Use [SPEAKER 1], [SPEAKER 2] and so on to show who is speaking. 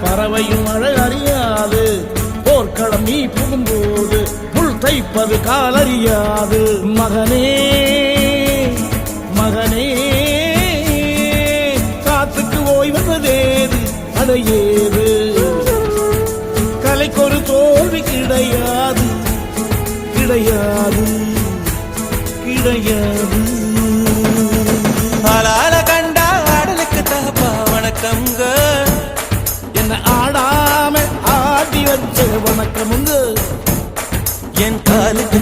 [SPEAKER 1] பறவையும் மழை அறியாது, போர்க்களம் நீ புகும்போது புல் தைப்பது காலறியாது. மகனே மகனே காத்துக்கு ஓய்வதேது அடையேது, கலைக்கொரு தோல்வி கிடையாது கிடையாது கிடையாது.
[SPEAKER 2] ஆளால கண்டா ஆடலுக்கு தகப்பா வணக்கம்ங்க,
[SPEAKER 1] என்ன ஆடாம ஆடி வச்ச வணக்கமுங்க.
[SPEAKER 2] என் காலுக்கு